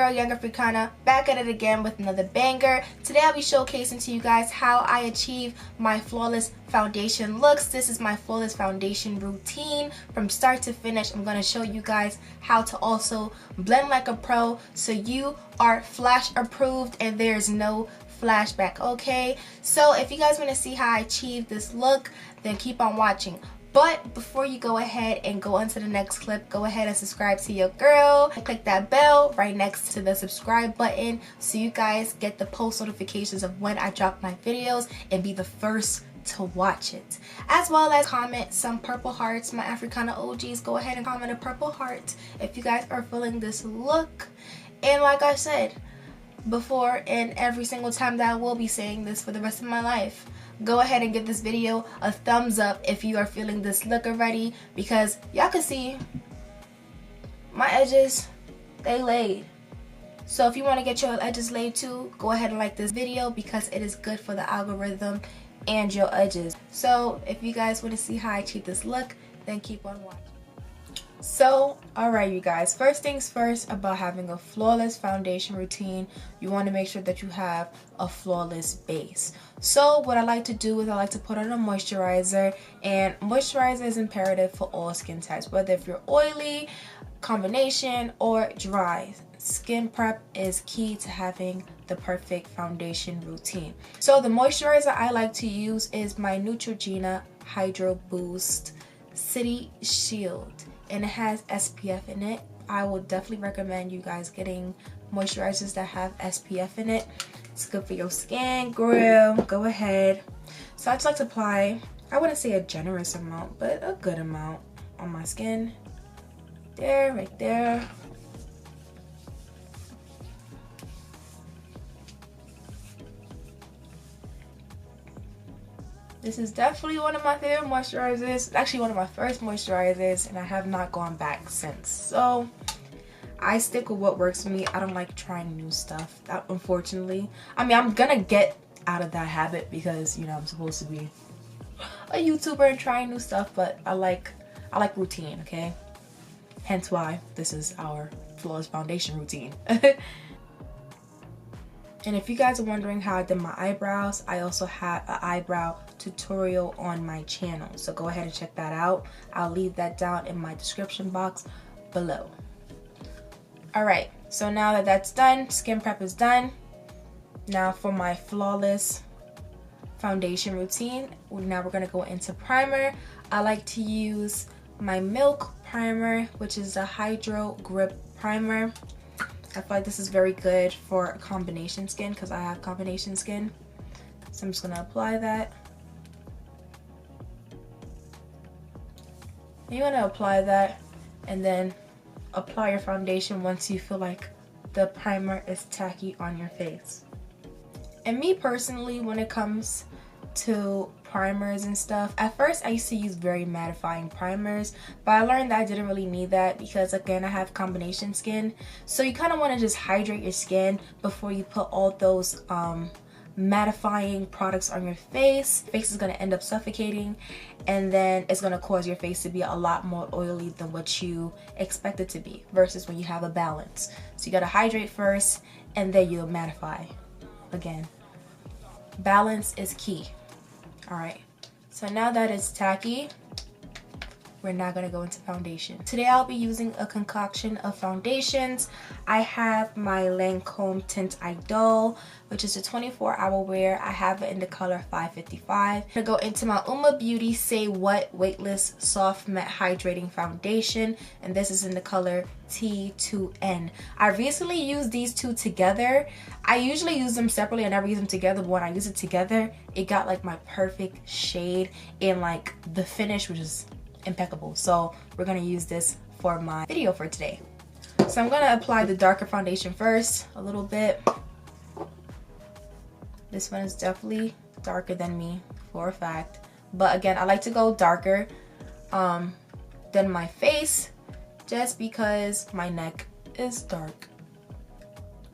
girl, Young Africana, back at it again with another banger. Today I'll be showcasing to you guys how I achieve my flawless foundation looks. This is my flawless foundation routine from start to finish. I'm going to show you guys how to also blend like a pro so you are flash approved and there's no flashback, okay? So if you guys want to see how I achieve this look, then keep on watching. But before you go ahead and go on to the next clip, go ahead and subscribe to your girl. Click that bell right next to the subscribe button so you guys get the post notifications of when I drop my videos and be the first to watch it. As well as comment some purple hearts. My Africana OGs, go ahead and comment a purple heart if you guys are feeling this look. And like I said before, and every single time that I will be saying this for the rest of my life, go ahead and give this video a thumbs up if you are feeling this look already, because y'all can see my edges, they laid. So if you want to get your edges laid too, go ahead and like this video because it is good for the algorithm and your edges. So if you guys want to see how I achieve this look, then keep on watching. So alright you guys, first things first about having a flawless foundation routine, you want to make sure that you have a flawless base. So what I like to do is I like to put on a moisturizer, and moisturizer is imperative for all skin types, whether if you're oily, combination, or dry. Skin prep is key to having the perfect foundation routine. So the moisturizer I like to use is my Neutrogena Hydro Boost City Shield, and it has SPF in it. I will definitely recommend you guys getting moisturizers that have SPF in it. It's good for your skin, girl. Go ahead. So I just like to apply, I wouldn't say a generous amount, but a good amount on my skin. There, right there. This is definitely one of my favorite moisturizers. It's actually one of my first moisturizers, and I have not gone back since. So I stick with what works for me. I don't like trying new stuff, unfortunately. I mean, I'm gonna get out of that habit because, you know, I'm supposed to be a YouTuber and trying new stuff, but I like routine, okay? Hence why this is our flawless foundation routine. And if you guys are wondering how I did my eyebrows, I also have an eyebrow tutorial on my channel, so go ahead and check that out. I'll leave that down in my description box below. Alright, so now that that's done, skin prep is done. Now for my flawless foundation routine, now we're going to go into primer. I like to use my Milk primer, which is a Hydro Grip primer. I feel like this is very good for combination skin because I have combination skin. So I'm just going to apply that. You want to apply that and then apply your foundation once you feel like the primer is tacky on your face. And me personally, when it comes to primers and stuff, at first I used to use very mattifying primers, but I learned that I didn't really need that because, again, I have combination skin. So you kind of want to just hydrate your skin before you put all those mattifying products on your face. Face is going to end up suffocating, and then it's going to cause your face to be a lot more oily than what you expect it to be, versus when you have a balance. So you got to hydrate first and then you'll mattify. Again, balance is key. Alright, so now that it's tacky, we're now going to go into foundation. Today I'll be using a concoction of foundations. I have my Lancome Tint Idole, which is a 24-hour wear. I have it in the color 555. I'm going to go into my UOMA Beauty Say What Weightless Soft Matte Hydrating Foundation, and this is in the color T2N. I recently used these two together. I usually use them separately, I never use them together, but when I use it together, it got like my perfect shade and like the finish, which is impeccable. So we're going to use this for my video for today. So I'm going to apply the darker foundation first, a little bit. This one is definitely darker than me for a fact, but again, I like to go darker than my face just because my neck is dark.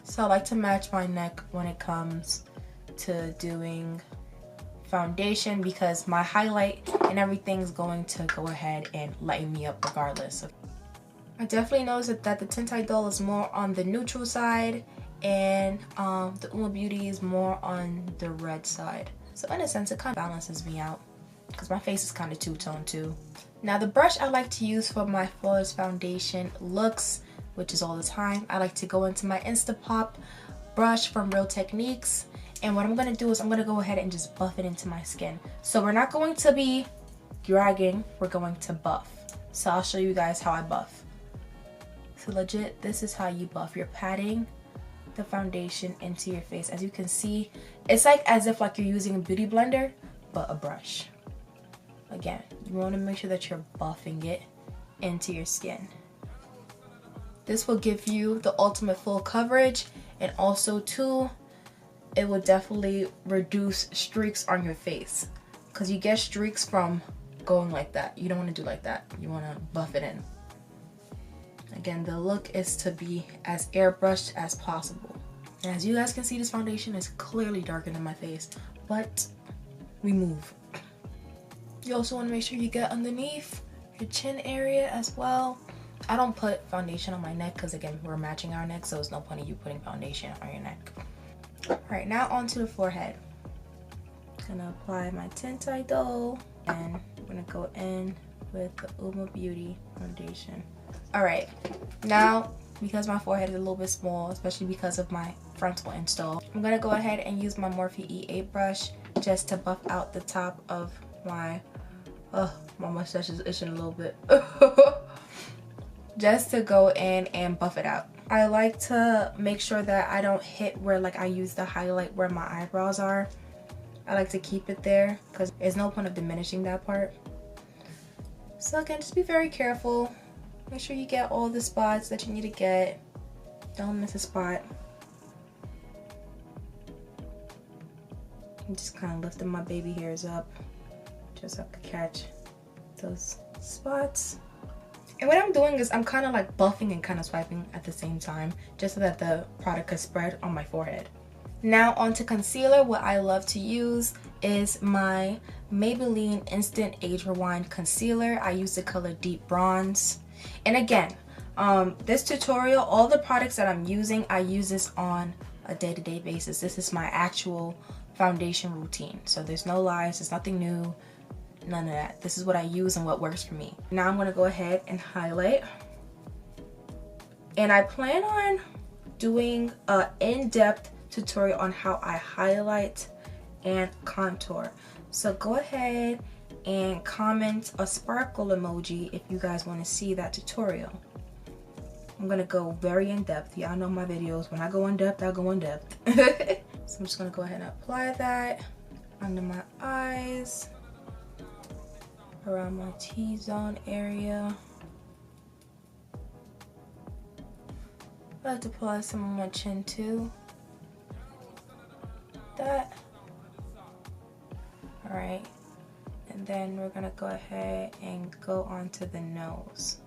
So I like to match my neck when it comes to doing foundation because my highlight and everything's going to go ahead and lighten me up regardless. I definitely noticed that the Teint Idole is more on the neutral side, and the UOMA Beauty is more on the red side. So in a sense, it kind of balances me out because my face is kind of two-tone too. Now the brush I like to use for my Flawless Foundation looks, which is all the time, I like to go into my Instapop brush from Real Techniques. And what I'm going to do is I'm going to go ahead and just buff it into my skin. So we're not going to be dragging, we're going to buff. So I'll show you guys how I buff. So legit, this is how you buff. You're patting the foundation into your face. As you can see, it's like as if like you're using a beauty blender, but a brush. Again, you want to make sure that you're buffing it into your skin. This will give you the ultimate full coverage, and also too, it will definitely reduce streaks on your face, because you get streaks from going like that. You don't want to do like that. You want to buff it in. Again, the look is to be as airbrushed as possible. And as you guys can see, this foundation is clearly darker than my face, but we move. You also want to make sure you get underneath your chin area as well. I don't put foundation on my neck because again, we're matching our neck, so there's no point in you putting foundation on your neck. Alright, now onto the forehead. I'm gonna apply my Teint Idole, and I'm gonna go in with the UOMA Beauty foundation. Alright, now because my forehead is a little bit small, especially because of my frontal install, I'm gonna go ahead and use my Morphe E8 brush just to buff out the top of my mustache is itching a little bit. Just to go in and buff it out. I like to make sure that I don't hit where like I use the highlight where my eyebrows are. I like to keep it there because there's no point of diminishing that part. So again, just be very careful. Make sure you get all the spots that you need to get. Don't miss a spot. I'm just kind of lifting my baby hairs up just so I can catch those spots. And what I'm doing is I'm kind of like buffing and kind of swiping at the same time, just so that the product could spread on my forehead. Now onto concealer. What I love to use is my Maybelline Instant Age Rewind Concealer. I use the color Deep Bronze. And again, this tutorial, all the products that I'm using, I use this on a day-to-day basis. This is my actual foundation routine. So there's no lies, there's nothing new. None of that. This is what I use and what works for me. Now I'm going to go ahead and highlight. And I plan on doing an in-depth tutorial on how I highlight and contour. So go ahead and comment a sparkle emoji if you guys want to see that tutorial. I'm going to go very in-depth. Y'all know my videos. When I go in-depth, I go in-depth. So I'm just going to go ahead and apply that under my eyes, around my T-zone area. I like to apply some on my chin too. That. Alright. And then we're gonna go ahead and go onto the nose.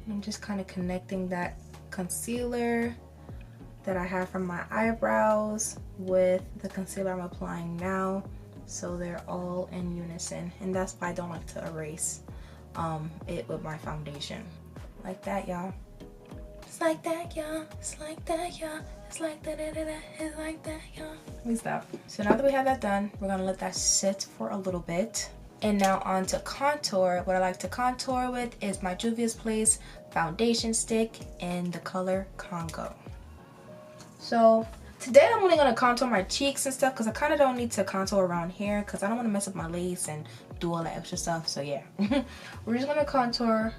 I'm just kind of connecting that concealer that I have from my eyebrows with the concealer I'm applying now, so they're all in unison. And that's why I don't like to erase it with my foundation. Like that, y'all. It's like that, y'all. It's like that, y'all. It's like that, it's like that, y'all. Let me stop. So now that we have that done, we're gonna let that sit for a little bit. And now on to contour. What I like to contour with is my Juvia's Place foundation stick in the color Congo. So today I'm only going to contour my cheeks and stuff because I kind of don't need to contour around here because I don't want to mess up my lace and do all that extra stuff. So yeah, we're just going to contour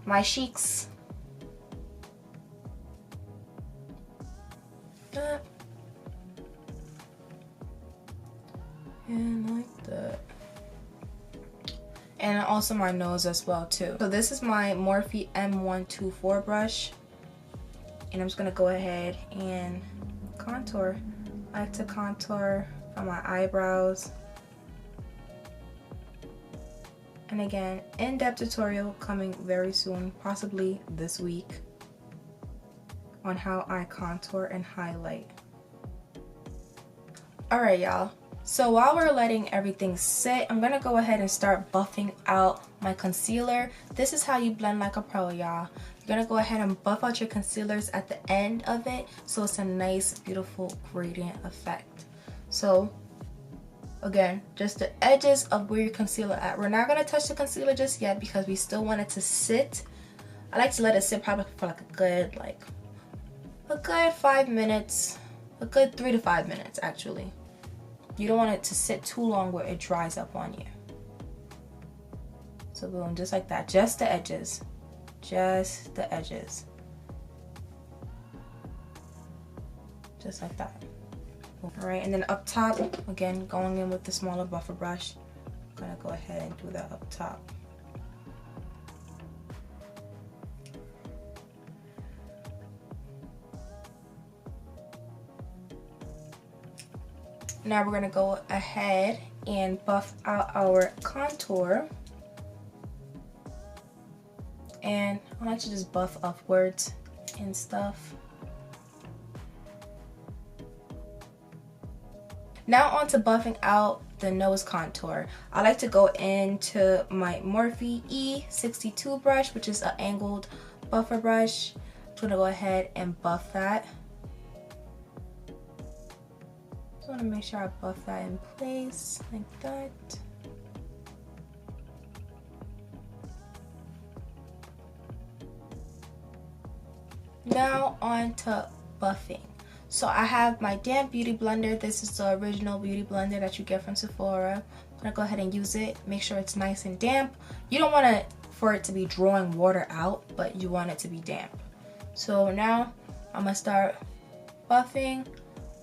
my cheeks. And like that. And also my nose as well too. So this is my Morphe M124 brush. And I'm just going to go ahead and contour. I like to contour from my eyebrows. And again, in-depth tutorial coming very soon, possibly this week, on how I contour and highlight. Alright y'all, so while we're letting everything sit, I'm gonna go ahead and start buffing out my concealer. This is how you blend like a pro, y'all. You're gonna go ahead and buff out your concealers at the end of it so it's a nice beautiful gradient effect. So again, just the edges of where your concealer at. We're not gonna touch the concealer just yet because we still want it to sit. I like to let it sit probably for like a good 5 minutes, a good 3 to 5 minutes actually. You don't want it to sit too long where it dries up on you. So boom, just like that, just the edges, just the edges, just like that. All right, and then up top, again, going in with the smaller buffer brush, I'm gonna go ahead and do that up top. Now we're gonna go ahead and buff out our contour. And I like to just buff upwards and stuff. Now on to buffing out the nose contour. I like to go into my Morphe E62 brush, which is an angled buffer brush. I'm gonna go ahead and buff that. Just wanna make sure I buff that in place like that. Now on to buffing. So I have my damp beauty blender. This is the original beauty blender that you get from Sephora. I'm gonna go ahead and use it. Make sure it's nice and damp. You don't want it for it to be drawing water out, but you want it to be damp. So now I'm gonna start buffing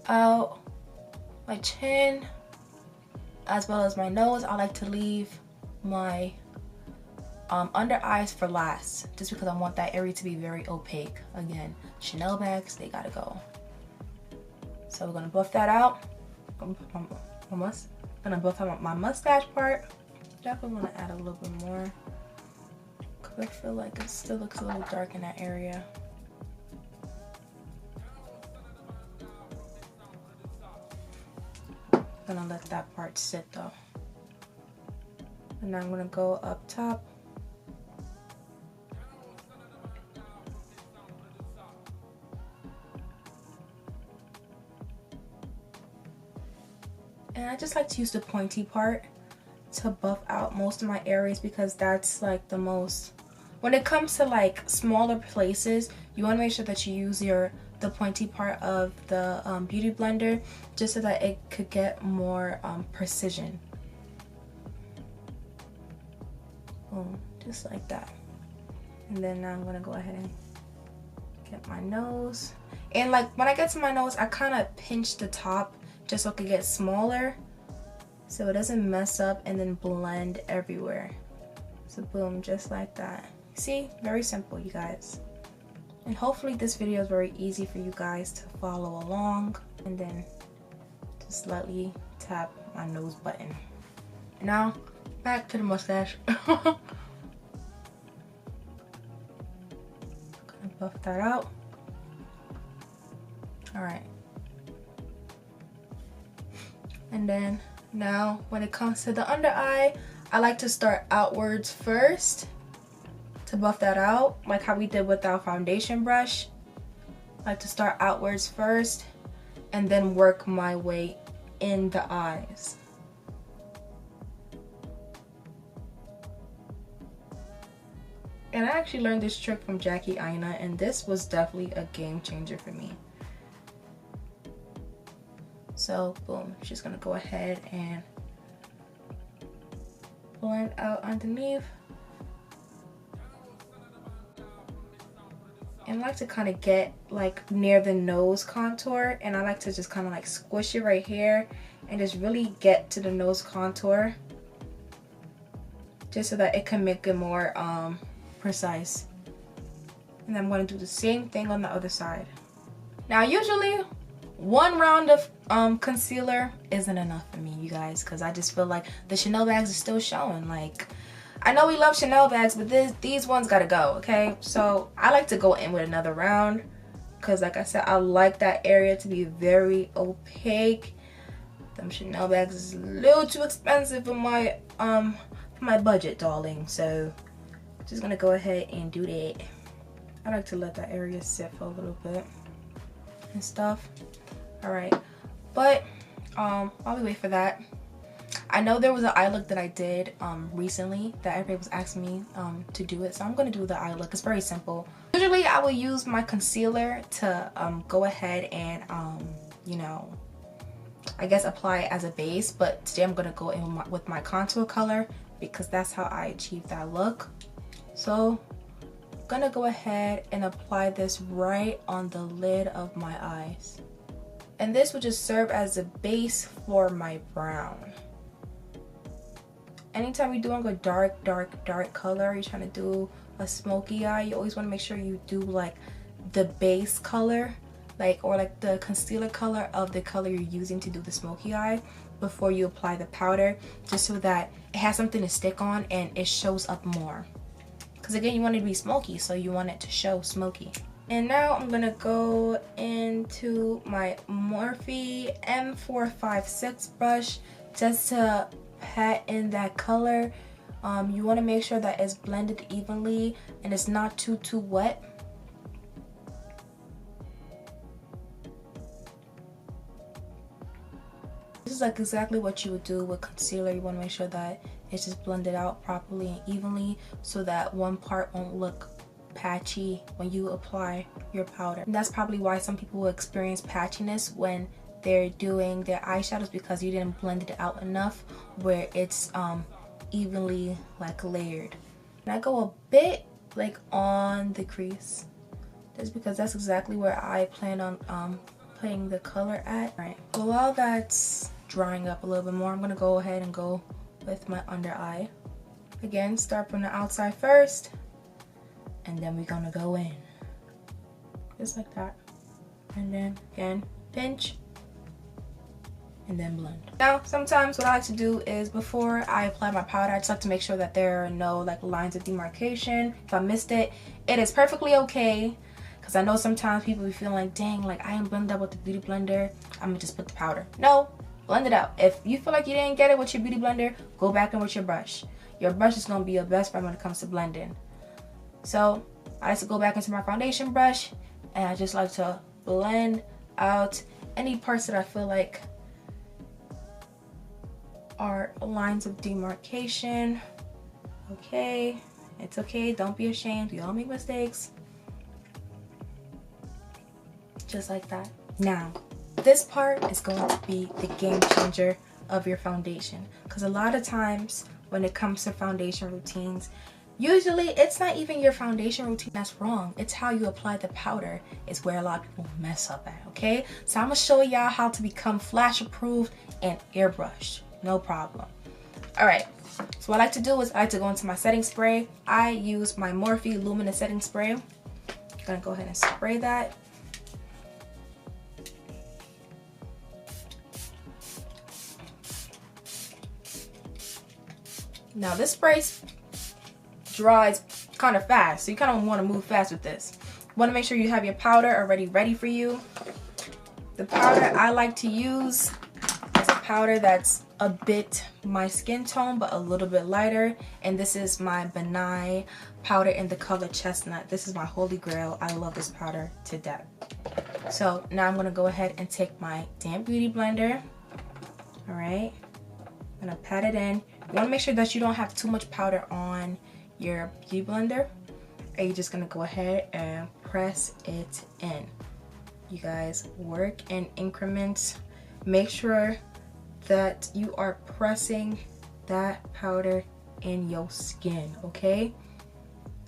out my chin as well as my nose. I like to leave my under eyes for last, just because I want that area to be very opaque. Again, Chanel bags, they gotta go. So we're gonna buff that out. I'm gonna buff out my mustache part. Definitely wanna add a little bit more because I feel like it still looks a little dark in that area. Gonna let that part sit though. And now I'm gonna go up top. And I just like to use the pointy part to buff out most of my areas because that's like the most, when it comes to like smaller places, you want to make sure that you use the pointy part of the beauty blender just so that it could get more precision. Boom, just like that. And then now I'm gonna go ahead and get my nose. And like when I get to my nose, I kind of pinch the top just so it can get smaller so it doesn't mess up and then blend everywhere. So boom, just like that. See, very simple, you guys. And hopefully this video is very easy for you guys to follow along. And then just lightly tap my nose button. Now back to the mustache. Gonna buff that out. All right. And then now when it comes to the under eye, I like to start outwards first to buff that out, like how we did with our foundation brush. I like to start outwards first and then work my way in the eyes. And I actually learned this trick from Jackie Aina, and this was definitely a game changer for me. So boom, just gonna go ahead and blend out underneath. And I like to kind of get like near the nose contour, and I like to just kind of like squish it right here and just really get to the nose contour just so that it can make it more precise. And then I'm going to do the same thing on the other side. Now usually one round of concealer isn't enough for me, you guys, because I just feel like the Chanel bags are still showing. Like, I know we love Chanel bags, but these ones gotta go, okay? So I like to go in with another round because, like I said, I like that area to be very opaque. Them Chanel bags is a little too expensive for my budget, darling. So just gonna go ahead and do that. I like to let that area sit for a little bit and stuff. All right, but while we wait for that, I know there was an eye look that I did recently that everybody was asking me to do it, so I'm gonna do the eye look. It's very simple. Usually I will use my concealer to go ahead and you know, I guess apply it as a base, but today I'm gonna go in with my contour color because that's how I achieve that look. So I'm gonna go ahead and apply this right on the lid of my eyes, and this will just serve as a base for my brown. Anytime you're doing a dark color, you're trying to do a smoky eye, you always want to make sure you do like the base color, like, or like the concealer color of the color you're using to do the smoky eye before you apply the powder, just so that it has something to stick on and it shows up more. Because again, you want it to be smoky, so you want it to show smoky. And now I'm gonna go into my Morphe M456 brush just to pat in that color. You want to make sure that it's blended evenly and it's not too wet. This is like exactly what you would do with concealer. You want to make sure that it's just blended out properly and evenly so that one part won't look patchy when you apply your powder. And that's probably why some people will experience patchiness when they're doing their eyeshadows, because you didn't blend it out enough where it's evenly like layered. And I go a bit like on the crease just because that's exactly where I plan on putting the color at. All right, so while that's drying up a little bit more, I'm gonna go ahead and go with my under eye. Again, start from the outside first, and then we're gonna go in just like that, and then again pinch and then blend. Now sometimes what I like to do is before I apply my powder, I just like to make sure that there are no like lines of demarcation. If I missed it, it is perfectly okay, because I know sometimes people be feeling like, dang, like I ain't blended up with the beauty blender, I'm gonna just put the powder. No, blend it out. If you feel like you didn't get it with your beauty blender, go back in with your brush. Your brush is gonna be your best friend when it comes to blending. So I like to go back into my foundation brush and I just like to blend out any parts that I feel like are lines of demarcation. Okay, it's okay, don't be ashamed, we all make mistakes. Just like that. Now this part is going to be the game changer of your foundation, because a lot of times when it comes to foundation routines, usually it's not even your foundation routine that's wrong, it's how you apply the powder is where a lot of people mess up at. Okay, so I'm gonna show y'all how to become flash approved and airbrushed. No problem. All right, so what I like to do is I like to go into my setting spray. I use my Morphe Luminous setting spray. I'm gonna go ahead and spray that. Now this spray dries kind of fast, so you kind of want to move fast with this. You want to make sure you have your powder already ready for you. The powder I like to use is a powder that's a bit my skin tone but a little bit lighter, and this is my Benign powder in the color Chestnut. This is my holy grail. I love this powder to death. So now I'm going to go ahead and take my damp beauty blender. All right, I'm going to pat it in. You want to make sure that you don't have too much powder on your beauty blender, and you're just going to go ahead and press it in. You guys, work in increments. Make sure that you are pressing that powder in your skin, okay?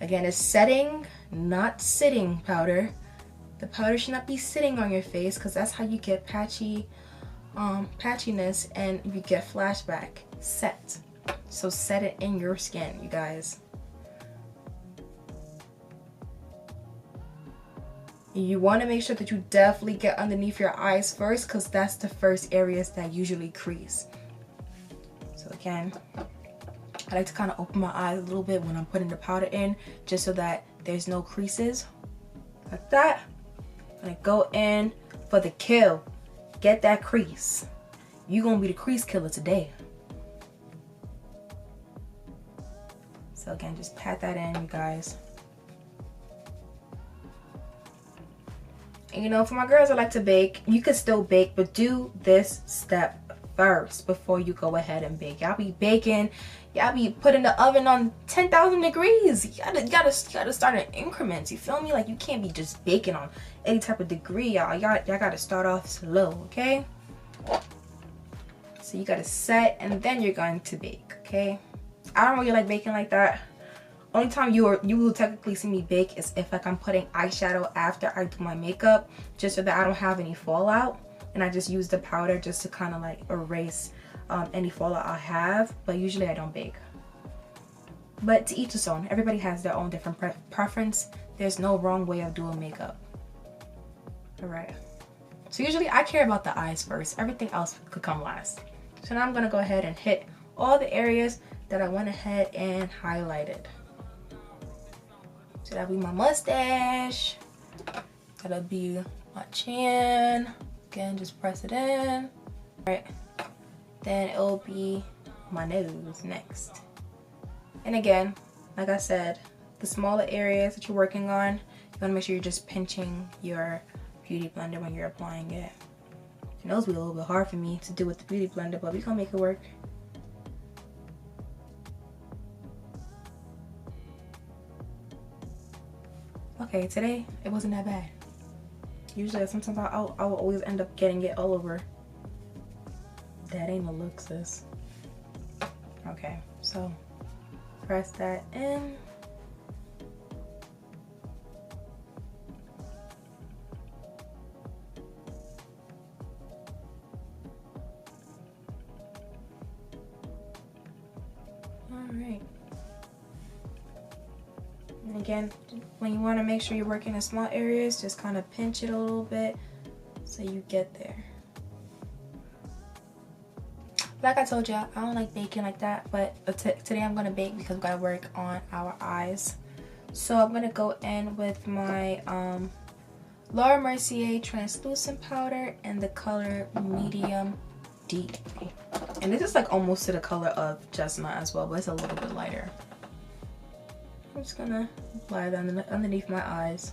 Again, it's setting, not sitting powder. The powder should not be sitting on your face, because that's how you get patchiness and you get flashback. Set. So set it in your skin, you guys. You want to make sure that you definitely get underneath your eyes first, because that's the first areas that usually crease. So again, I like to kind of open my eyes a little bit when I'm putting the powder in, just so that there's no creases. Like that. I'm gonna go in for the kill. Get that crease. you gonna be the crease killer today. So again, just pat that in, you guys. And you know, for my girls that like to bake, you can still bake, but do this step first before you go ahead and bake. Y'all be baking, y'all be putting the oven on 10,000 degrees. You gotta start in increments, you feel me? Like, you can't be just baking on any type of degree, y'all gotta start off slow, okay? So you gotta set and then you're going to bake, okay? I don't really like baking like that. Only time you will technically see me bake is if like I'm putting eyeshadow after I do my makeup, just so that I don't have any fallout, and I just use the powder just to kind of like erase any fallout I have. But usually I don't bake. But to each his own. Everybody has their own different preference. There's no wrong way of doing makeup. Alright. So usually I care about the eyes first. Everything else could come last. So now I'm going to go ahead and hit all the areas that I went ahead and highlighted. So that'll be my mustache. That'll be my chin. Again, just press it in. Alright. Then it'll be my nose next. And again, like I said, the smaller areas that you're working on, you want to make sure you're just pinching your beauty blender when you're applying it. Your nose will be a little bit hard for me to do with the beauty blender, but we're gonna make it work. Okay, today it wasn't that bad. Usually, sometimes I will always end up getting it all over. That ain't no look, sis. Okay, so press that in. Alright. And again, when you want to make sure you're working in small areas, just kind of pinch it a little bit so you get there. Like I told y'all, I don't like baking like that, but today I'm going to bake because we got to work on our eyes. So I'm going to go in with my Laura Mercier translucent powder in the color medium deep. And this is like almost to the color of Chestnut as well, but it's a little bit lighter. I'm just going to apply that underneath my eyes.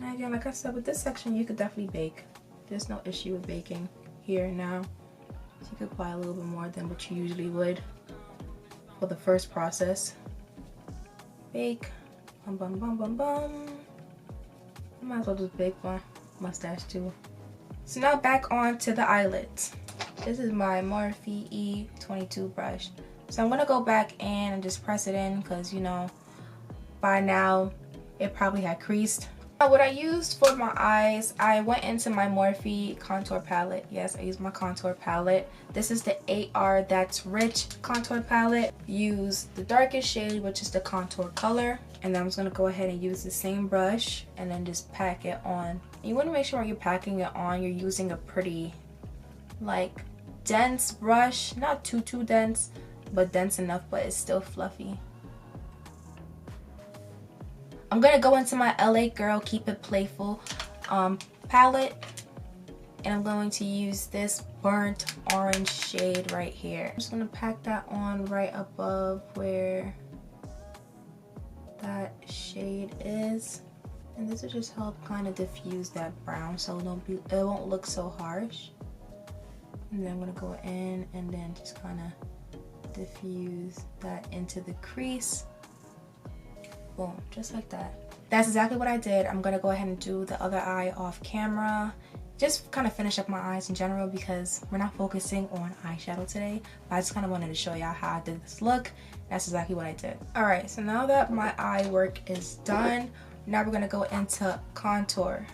And again, like I said, with this section, you could definitely bake. There's no issue with baking here and now. So you could apply a little bit more than what you usually would for the first process. Bake. Bum, bum, bum, bum, bum. I might as well just bake my mustache too. So now back on to the eyelids. This is my Morphe E22 brush. So I'm going to go back in and just press it in because, you know, by now it probably had creased. What I used for my eyes, I went into my Morphe contour palette. Yes, I used my contour palette. This is the 8R That's Rich contour palette. Use the darkest shade, which is the contour color. And then I'm just going to go ahead and use the same brush and then just pack it on. You want to make sure when you're packing it on, you're using a pretty, like, dense brush. Not too dense, but dense enough, but it's still fluffy. I'm going to go into my LA Girl Keep It Playful palette. And I'm going to use this burnt orange shade right here. I'm just going to pack that on right above where that shade is. And this will just help kind of diffuse that brown so it won't look so harsh. And then I'm going to go in and then just kind of diffuse that into the crease. Boom, just like that. That's exactly what I did. I'm gonna go ahead and do the other eye off camera. Just kind of finish up my eyes in general because we're not focusing on eyeshadow today. But I just kind of wanted to show y'all how I did this look. That's exactly what I did. Alright, so now that my eye work is done, now we're gonna go into contour.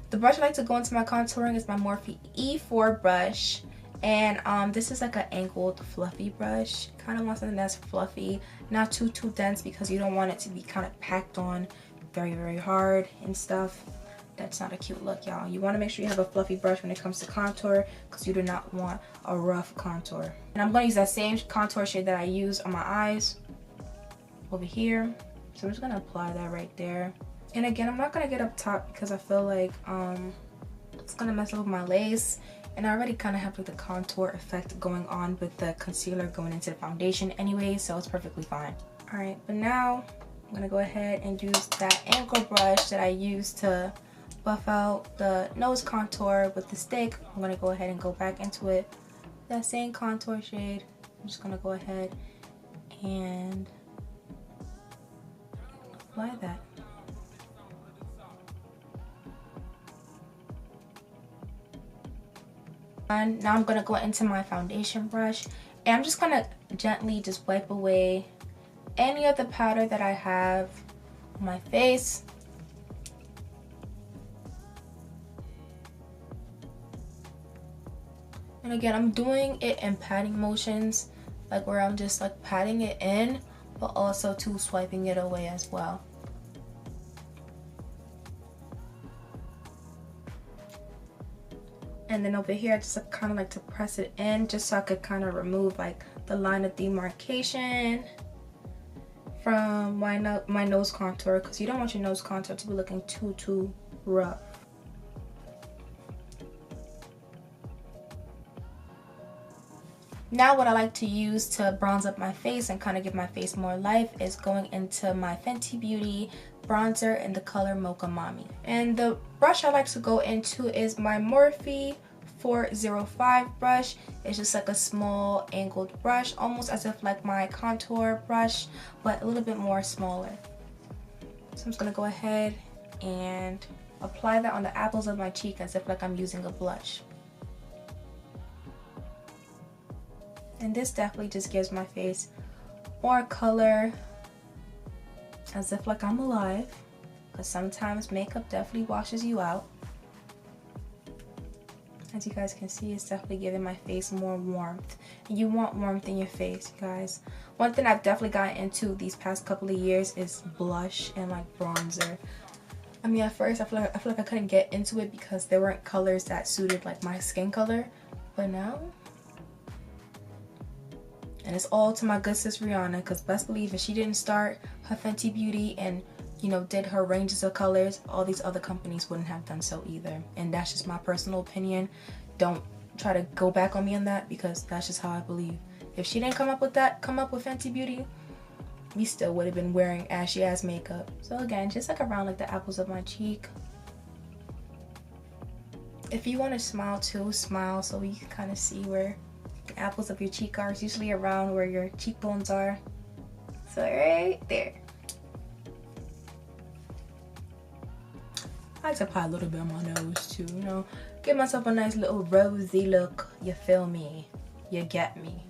The brush I like to go into my contouring is my Morphe E4 brush. And this is like an angled fluffy brush. Kind of want something that's fluffy, not too dense because you don't want it to be kind of packed on very hard and stuff. That's not a cute look, y'all. You want to make sure you have a fluffy brush when it comes to contour, because you do not want a rough contour. And I'm going to use that same contour shade that I use on my eyes over here. So I'm just going to apply that right there. And again, I'm not going to get up top because I feel like it's going to mess up with my lace. And I already kind of have like the contour effect going on with the concealer going into the foundation anyway, so it's perfectly fine. Alright, but now I'm going to go ahead and use that angle brush that I used to buff out the nose contour with the stick. I'm going to go ahead and go back into it. That same contour shade. I'm just going to go ahead and apply that. And now I'm going to go into my foundation brush. And I'm just going to gently just wipe away any of the powder that I have on my face. And again, I'm doing it in patting motions, like where I'm just like patting it in, but also too swiping it away as well. And then over here, I just kind of like to press it in just so I could kind of remove like the line of demarcation from my nose contour, because you don't want your nose contour to be looking too rough. Now what I like to use to bronze up my face and kind of give my face more life is going into my Fenty Beauty bronzer in the color Mocha Mami. And the brush I like to go into is my Morphe 405 brush. It's just like a small angled brush, almost as if like my contour brush, but a little bit more smaller. So I'm just going to go ahead and apply that on the apples of my cheek as if like I'm using a blush. And this definitely just gives my face more color, as if like I'm alive, because sometimes makeup definitely washes you out. As you guys can see, it's definitely giving my face more warmth. And you want warmth in your face, you guys. One thing I've definitely gotten into these past couple of years is blush and like bronzer. I mean, at first I feel like I couldn't get into it because there weren't colors that suited like my skin color, but now. And it's all to my good sis Rihanna, because best believe if she didn't start her Fenty Beauty and, you know, did her ranges of colors, all these other companies wouldn't have done so either. And that's just my personal opinion. Don't try to go back on me on that, because that's just how I believe. If she didn't come up with Fenty Beauty, we still would have been wearing ashy ass makeup. So again, just like around like the apples of my cheek. If you want to smile too, smile so you can kind of see where the apples of your cheek are. It's usually around where your cheekbones are. So right there. I like to apply a little bit on my nose too, you know. Give myself a nice little rosy look. You feel me? You get me?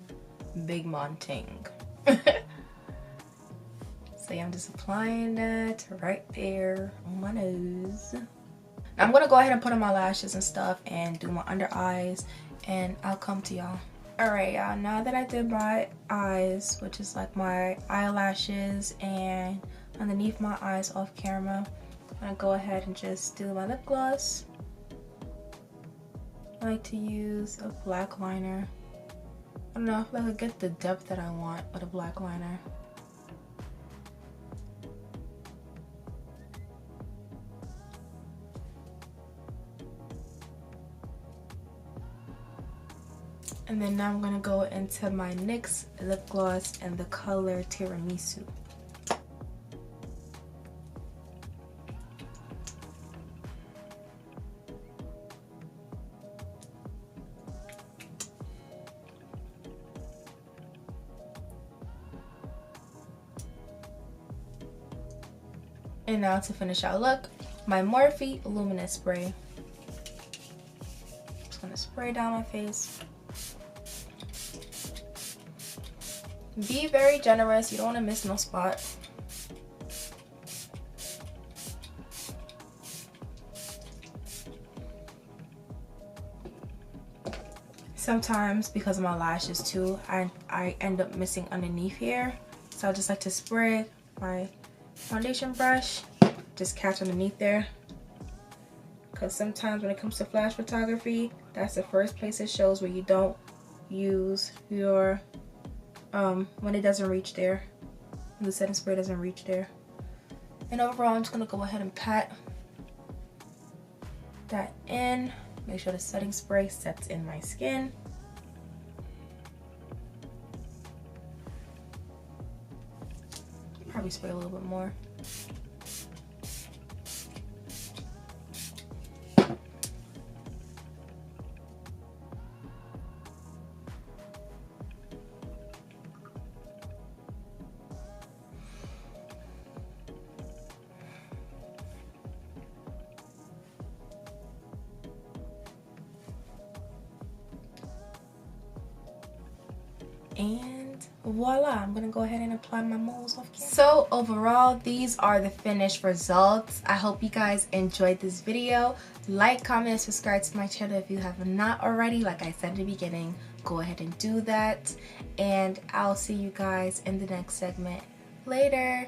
Big Monting. So yeah, I'm just applying that right there on my nose. Now I'm gonna go ahead and put on my lashes and stuff and do my under eyes, and I'll come to y'all. Alright y'all, now that I did my eyes, which is like my eyelashes and underneath my eyes off camera, I'm gonna go ahead and just do my lip gloss. I like to use a black liner. I don't know, I feel like I get the depth that I want with a black liner. And then now I'm going to go into my NYX lip gloss in the color Tiramisu. And now to finish our look, my Morphe Luminous Spray. Just going to spray down my face. Be very generous, you don't want to miss no spot. Sometimes, because of my lashes too, I end up missing underneath here. So I just like to spray my foundation brush, just catch underneath there. because sometimes when it comes to flash photography, that's the first place it shows where you don't use your when it doesn't reach there, when the setting spray doesn't reach there. And overall, I'm just gonna go ahead and pat that in, make sure the setting spray sets in my skin. Probably spray a little bit more. And voila, I'm gonna go ahead and apply my moles off camera. So overall, these are the finished results. I hope you guys enjoyed this video. Like, comment, and subscribe to my channel if you have not already. Like I said in the beginning, go ahead and do that. And I'll see you guys in the next segment. Later.